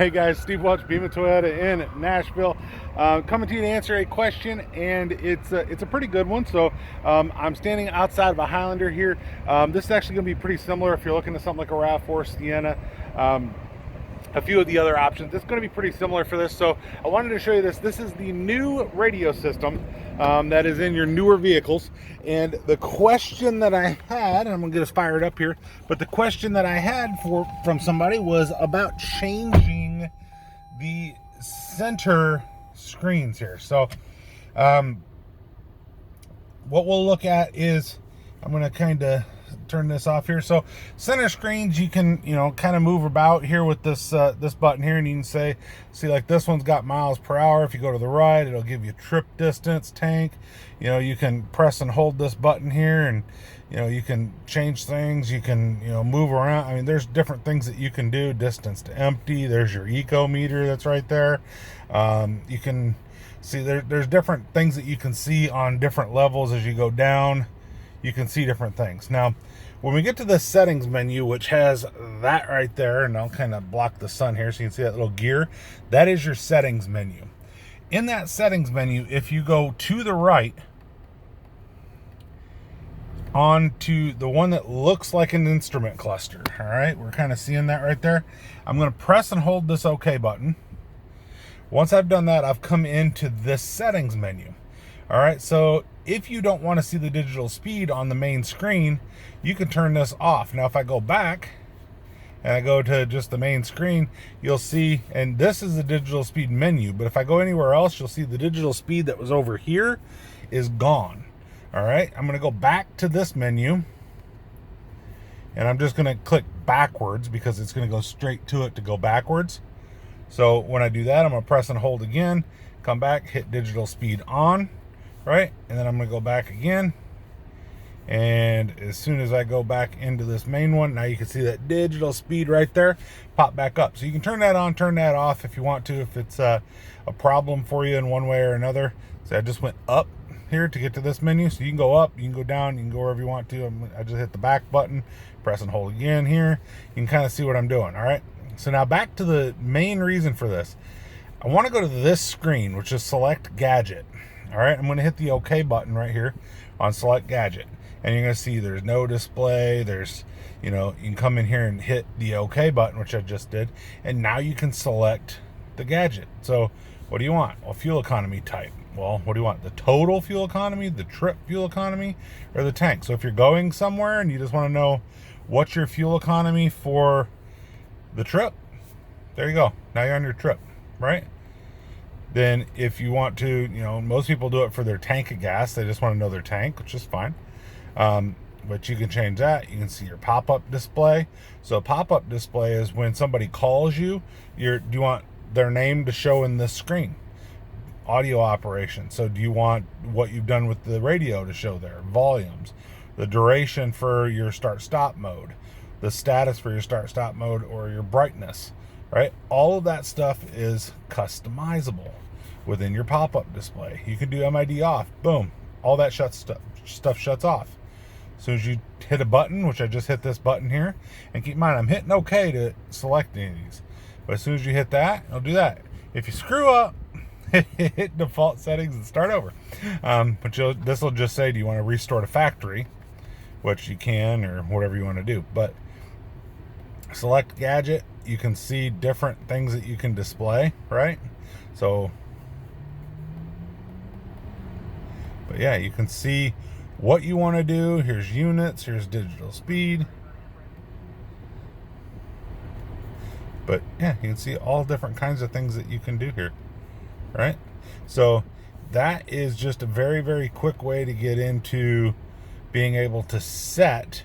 Hey guys, Steve Welch, Beamer Toyota in Nashville, coming to you to answer a question, and it's a pretty good one. So I'm standing outside of a Highlander here. This is actually going to be pretty similar if you're looking at something like a RAV4 Sienna. A few of the other options. It's going to be pretty similar for this. So I wanted to show you this. This is the new radio system that is in your newer vehicles. And the question that I had, and I'm going to get us fired up here, but the question that I had from somebody was about changing the center screens here. So what we'll look at is, I'm going to kind of turn this off here. So center screens, you can kind of move about here with this this button here, and you can see like this one's got miles per hour. If you go to the right, it'll give you trip distance, tank. You can press and hold this button here, and you can change things. You can move around. I mean, there's different things that you can do. Distance to empty. There's your eco meter that's right there. You can see there's different things that you can see on different levels as you go down. You can see different things. Now, when we get to the settings menu, which has that right there, and I'll kind of block the sun here so you can see that little gear, that is your settings menu. In that settings menu, if you go to the right, onto the one that looks like an instrument cluster, all right, we're kind of seeing that right there. I'm going to press and hold this OK button. Once I've done that, I've come into this settings menu. All right, so if you don't want to see the digital speed on the main screen, you can turn this off. Now, if I go back and I go to just the main screen, you'll see, and this is the digital speed menu, but if I go anywhere else, you'll see the digital speed that was over here is gone. All right, I'm going to go back to this menu, and I'm just going to click backwards because it's going to go straight to it to go backwards. So when I do that, I'm going to press and hold again, come back, hit digital speed on. Right, and then I'm going to go back again, and as soon as I go back into this main one, now you can see that digital speed right there pop back up. So you can turn that on, turn that off if you want to, if it's a problem for you in one way or another. So I just went up here to get to this menu, so you can go up, you can go down, you can go wherever you want to. I just hit the back button, press and hold again here. You can kind of see what I'm doing. All right, so now back to the main reason for this. I want to go to this screen, which is select gadget. All right, I'm going to hit the OK button right here on select gadget, and you're going to see there's no display. There's, you can come in here and hit the OK button, which I just did, and now you can select the gadget. So what do you want? Well, fuel economy type. Well, what do you want? The total fuel economy, the trip fuel economy, or the tank? So if you're going somewhere and you just want to know what's your fuel economy for the trip, there you go. Now you're on your trip, right? Then if you want to, most people do it for their tank of gas. They just want to know their tank, which is fine. But you can change that. You can see your pop-up display. So a pop-up display is when somebody calls you, do you want their name to show in this screen? Audio operation. So do you want what you've done with the radio to show there? Volumes. The duration for your start-stop mode. The status for your start-stop mode, or your brightness. Right? All of that stuff is customizable within your pop-up display. You can do MID off. Boom. All that stuff shuts off. As soon as you hit a button, which I just hit this button here, and keep in mind, I'm hitting OK to select any of these. But as soon as you hit that, it'll do that. If you screw up, hit default settings and start over. But this will just say, do you want to restore to factory? Which you can, or whatever you want to do. But select gadget, you can see different things that you can display, right? So, but yeah, you can see what you want to do. Here's units, here's digital speed. But yeah, you can see all different kinds of things that you can do here, right? So that is just a very, very quick way to get into being able to set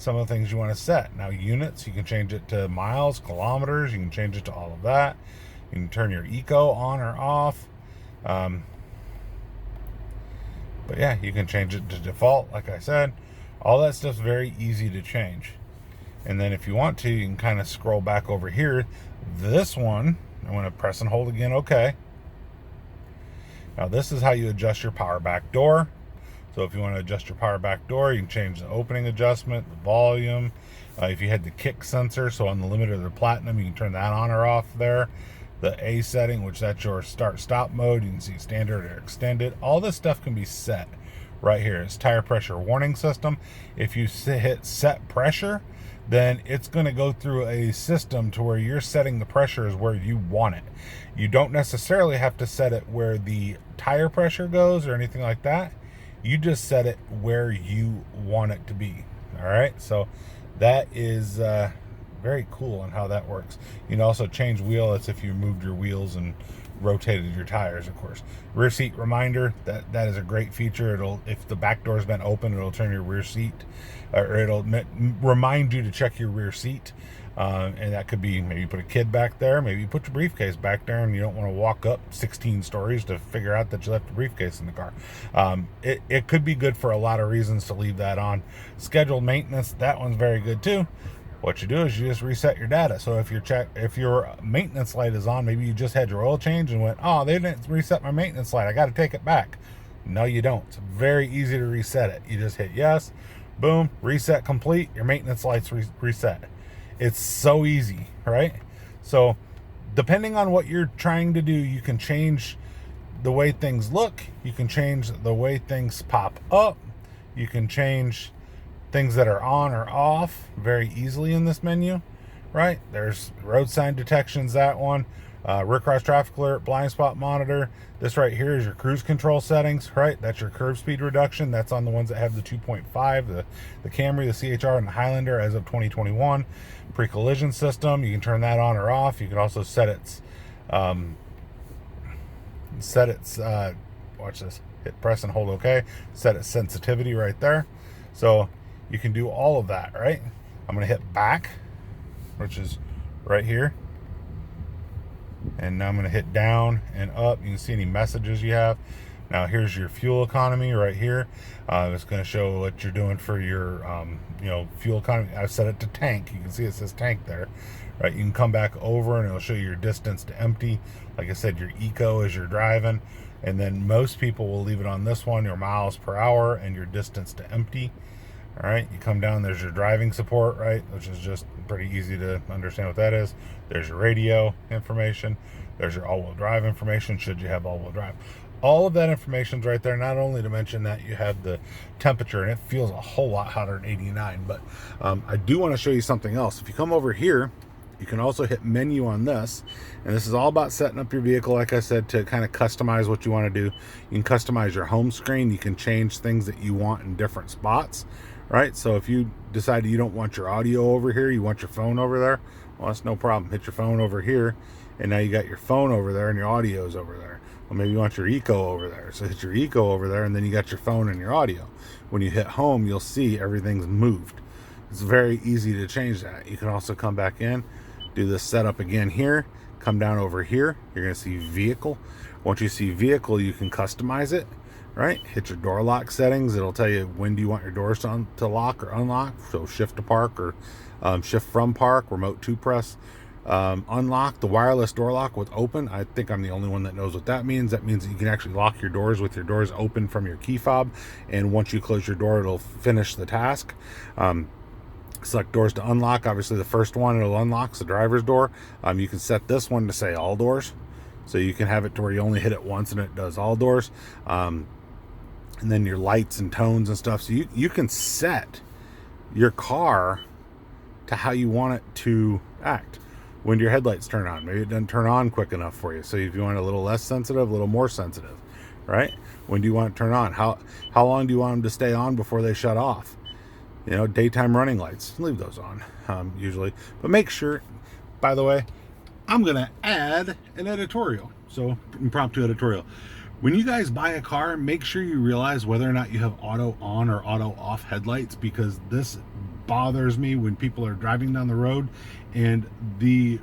some of the things you want to set. Now, units, you can change it to miles, kilometers. You can change it to all of that. You can turn your eco on or off. But yeah, you can change it to default, like I said. All that stuff's very easy to change. And then if you want to, you can kind of scroll back over here. This one, I'm going to press and hold again, OK. Now, this is how you adjust your power back door. So if you want to adjust your power back door, you can change the opening adjustment, the volume, If you had the kick sensor, so on the limited or the platinum, you can turn that on or off there. The A setting, which that's your start-stop mode. You can see standard or extended. All this stuff can be set right here. It's tire pressure warning system. If you hit set pressure, then it's going to go through a system to where you're setting the pressure is where you want it. You don't necessarily have to set it where the tire pressure goes or anything like that. You just set it where you want it to be. All right, so that is very cool on how that works. You can also change wheel. That's if you moved your wheels and rotated your tires, of course. Rear seat reminder, that is a great feature. It'll, if the back door's been open, it'll turn your rear seat, or it'll remind you to check your rear seat. And that could be, maybe you put a kid back there, maybe you put your briefcase back there, and you don't want to walk up 16 stories to figure out that you left the briefcase in the car. It could be good for a lot of reasons to leave that on. Scheduled maintenance, that one's very good too. What you do is you just reset your data. So if your maintenance light is on, maybe you just had your oil change and went, oh, they didn't reset my maintenance light, I got to take it back. No, you don't. It's very easy to reset it. You just hit yes, boom, reset complete, your maintenance light's reset. It's so easy, right? So depending on what you're trying to do, you can change the way things look, you can change the way things pop up, you can change things that are on or off very easily in this menu, right? There's road sign detections, that one, rear cross traffic alert, blind spot monitor. This right here is your cruise control settings, right? That's your curb speed reduction. That's on the ones that have the 2.5, the Camry, the CHR, and the Highlander as of 2021. Pre-collision system, you can turn that on or off. You can also set its watch this, hit press and hold OK, set its sensitivity right there. So you can do all of that, right? I'm going to hit back, which is right here. And now I'm going to hit down and up. You can see any messages you have. Now here's your fuel economy right here. It's going to show what you're doing for your fuel economy. I've set it to tank. You can see it says tank there, right? You can come back over and it'll show you your distance to empty. Like I said, your eco as you're driving. And then most people will leave it on this one, your miles per hour and your distance to empty. All right, you come down, there's your driving support, right, which is just pretty easy to understand what that is. There's your radio information. There's your all-wheel drive information, should you have all-wheel drive. All of that information's right there, not only to mention that you have the temperature, and it feels a whole lot hotter than 89, but I do want to show you something else. If you come over here, you can also hit menu on this, and this is all about setting up your vehicle, like I said, to kind of customize what you want to do. You can customize your home screen. You can change things that you want in different spots, right? So if you decide you don't want your audio over here, you want your phone over there, well, that's no problem. Hit your phone over here, and now you got your phone over there and your audio's over there. Well, maybe you want your eco over there, so hit your eco over there, and then you got your phone and your audio. When you hit home, you'll see everything's moved. It's very easy to change that. You can also come back in, do this setup again here, come down over here, you're going to see vehicle. Once you see vehicle, you can customize it, right? Hit your door lock settings. It'll tell you when do you want your doors to lock or unlock. So shift to park or shift from park, remote to press. Unlock, the wireless door lock with open. I think I'm the only one that knows what that means. That means that you can actually lock your doors with your doors open from your key fob, and once you close your door, it'll finish the task. Select doors to unlock. Obviously the first one it'll unlock the driver's door. You can set this one to say all doors, so you can have it to where you only hit it once and it does all doors. And then your lights and tones and stuff, so you can set your car to how you want it to act. When do your headlights turn on? Maybe it doesn't turn on quick enough for you, so if you want it a little less sensitive, a little more sensitive, right? When do you want it to turn on? How long do you want them to stay on before they shut off? You know, daytime running lights, leave those on usually, but make sure, by the way, I'm gonna add an editorial. So impromptu editorial, when you guys buy a car, make sure you realize whether or not you have auto on or auto off headlights, because this bothers me when people are driving down the road and the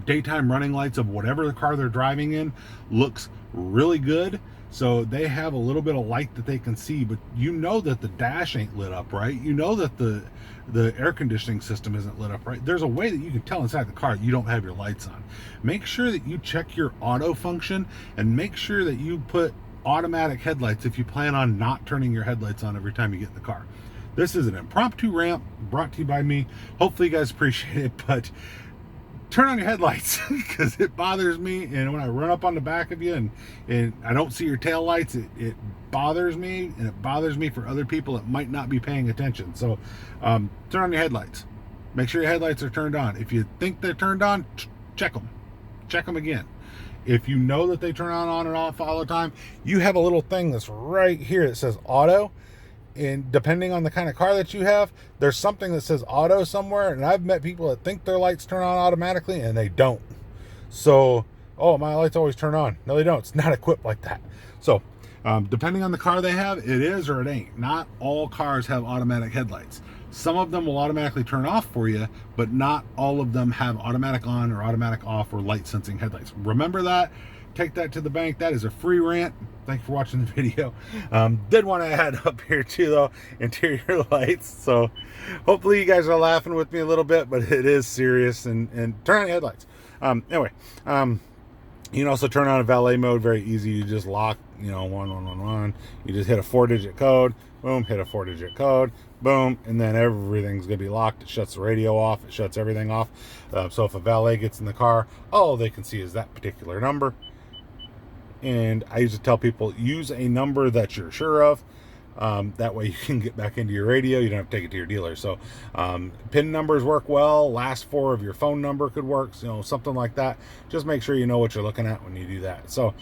daytime running lights of whatever the car they're driving in looks really good. So they have a little bit of light that they can see, but you know that the dash ain't lit up right. You know that the air conditioning system isn't lit up right. There's a way that you can tell inside the car that you don't have your lights on. Make sure that you check your auto function, and make sure that you put automatic headlights if you plan on not turning your headlights on every time you get in the car. This is an impromptu rant brought to you by me. Hopefully you guys appreciate it, but turn on your headlights because it bothers me. And when I run up on the back of you and I don't see your tail lights, it bothers me, and it bothers me for other people that might not be paying attention. So turn on your headlights. Make sure your headlights are turned on. If you think they're turned on, check them. Check them again. If you know that they turn on and off all the time, you have a little thing that's right here that says auto. And depending on the kind of car that you have, there's something that says auto somewhere. And I've met people that think their lights turn on automatically and they don't. So, oh, my lights always turn on. No, they don't. It's not equipped like that. So, depending on the car they have, it is or it ain't. Not all cars have automatic headlights. Some of them will automatically turn off for you, but not all of them have automatic on or automatic off or light sensing headlights. Remember that. Take that to the bank. That is a free rant. Thank you for watching the video. Did want to add up here too, though, interior lights. So hopefully you guys are laughing with me a little bit, but it is serious. And turn on your headlights. Anyway, you can also turn on a valet mode. Very easy. You just lock, 1111. You just hit a 4-digit code. Boom, hit a 4-digit code. Boom, and then everything's going to be locked. It shuts the radio off. It shuts everything off. So if a valet gets in the car, all they can see is that particular number. And I used to tell people, use a number that you're sure of. That way you can get back into your radio. You don't have to take it to your dealer. So PIN numbers work well. Last 4 of your phone number could work. Something like that. Just make sure you know what you're looking at when you do that. So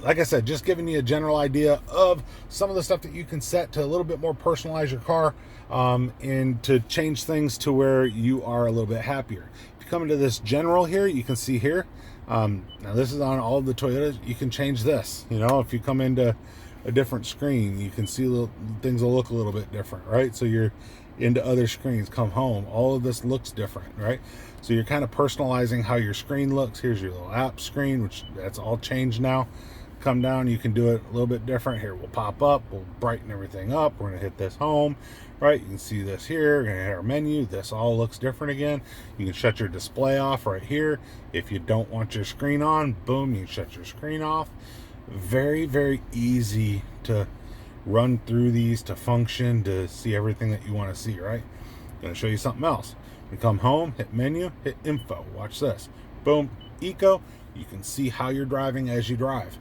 like I said, just giving you a general idea of some of the stuff that you can set to a little bit more personalize your car, and to change things to where you are a little bit happier. If you come into this general here, you can see here, now this is on all of the Toyotas. You can change this. If you come into a different screen, you can see things will look a little bit different, right? So you're into other screens, come home, all of this looks different, right? So you're kind of personalizing how your screen looks. Here's your little app screen, which that's all changed now. Come down, you can do it a little bit different. Here we'll pop up, we'll brighten everything up. We're gonna hit this home, right? You can see this here. We're gonna hit our menu. This all looks different again. You can shut your display off right here. If you don't want your screen on, boom, you can shut your screen off. Very, very easy to run through these, to function, to see everything that you want to see, right? I'm gonna show you something else. You come home, hit menu, hit info. Watch this. Boom, eco. You can see how you're driving as you drive.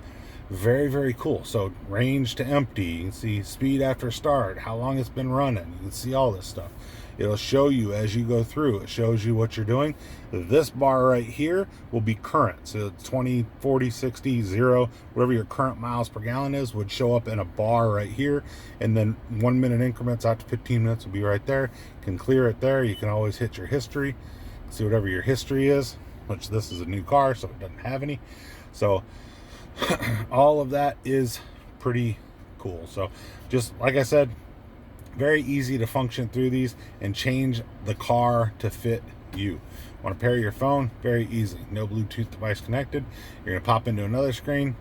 Very, very cool. So range to empty, you can see speed after start, how long it's been running. You can see all this stuff. It'll show you as you go through. It shows you what you're doing. This bar right here will be current. So 20, 40, 60, 0, whatever your current miles per gallon is would show up in a bar right here. And then 1 minute increments out to 15 minutes will be right there. You can clear it there. You can always hit your history, see whatever your history is, which this is a new car, so it doesn't have any. So all of that is pretty cool. So just like I said, very easy to function through these and change the car to fit you. Want to pair your phone? Very easy. No Bluetooth device connected. You're going to pop into another screen.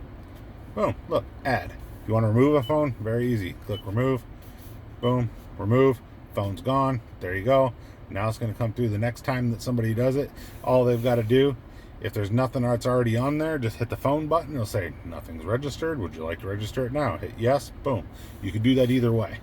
Boom, look, add. If you want to remove a phone, very easy. Click remove. Boom, remove. Phone's gone. There you go. Now it's going to come through the next time that somebody does it. All they've got to do, if there's nothing that's already on there, just hit the phone button. It'll say, nothing's registered. Would you like to register it now? Hit yes. Boom. You can do that either way.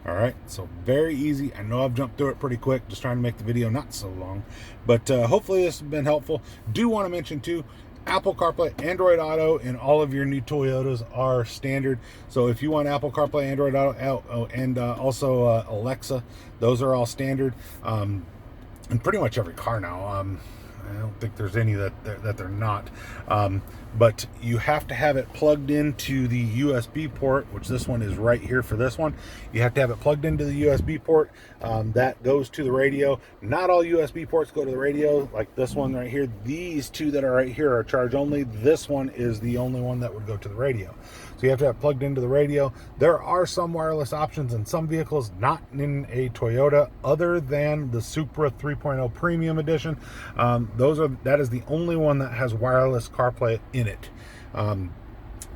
All right. So very easy. I know I've jumped through it pretty quick, just trying to make the video not so long. But hopefully this has been helpful. Do want to mention, too, Apple CarPlay, Android Auto, and all of your new Toyotas are standard. So if you want Apple CarPlay, Android Auto, and also Alexa, those are all standard. And pretty much every car now. I don't think there's any that they're not. But you have to have it plugged into the USB port, which this one is right here for this one. You have to have it plugged into the USB port. That goes to the radio. Not all USB ports go to the radio, like this one right here. These two that are right here are charge only. This one is the only one that would go to the radio. So you have to have it plugged into the radio. There are some wireless options in some vehicles, not in a Toyota, other than the Supra 3.0 Premium Edition. That is the only one that has wireless CarPlay in it.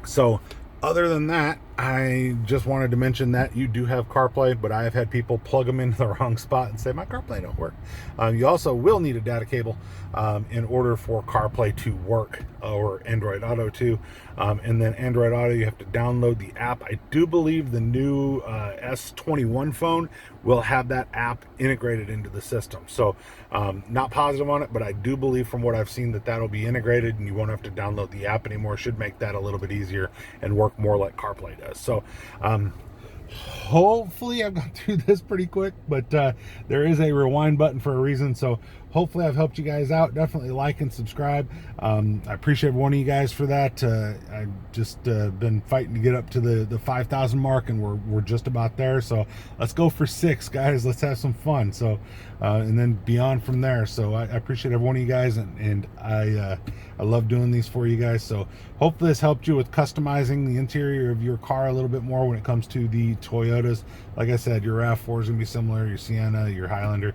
So other than that, I just wanted to mention that you do have CarPlay, but I have had people plug them into the wrong spot and say my CarPlay don't work. You also will need a data cable in order for CarPlay to work, or Android Auto too. And then Android Auto, you have to download the app. I do believe the new S21 phone will have that app integrated into the system. So not positive on it, but I do believe from what I've seen that that'll be integrated and you won't have to download the app anymore. Should make that a little bit easier and work more like CarPlay does. So hopefully I've got through this pretty quick, but there is a rewind button for a reason. So hopefully I've helped you guys out. Definitely like and subscribe. I appreciate one of you guys for that. I've just been fighting to get up to the 5,000 mark, and we're just about there. So let's go for 6, guys. Let's have some fun. So and then beyond from there. So I appreciate every one of you guys, and I love doing these for you guys. So hopefully this helped you with customizing the interior of your car a little bit more when it comes to the Toyotas. Like I said, your RAV4 is gonna be similar, your Sienna, your Highlander,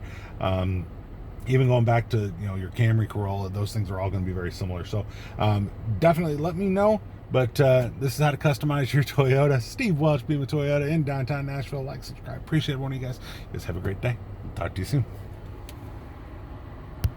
even going back to your Camry, Corolla, those things are all going to be very similar. So definitely let me know. But this is how to customize your Toyota. Steve Welch, being with Toyota in downtown Nashville. Like, subscribe. Appreciate one of you guys. You guys have a great day. Talk to you soon.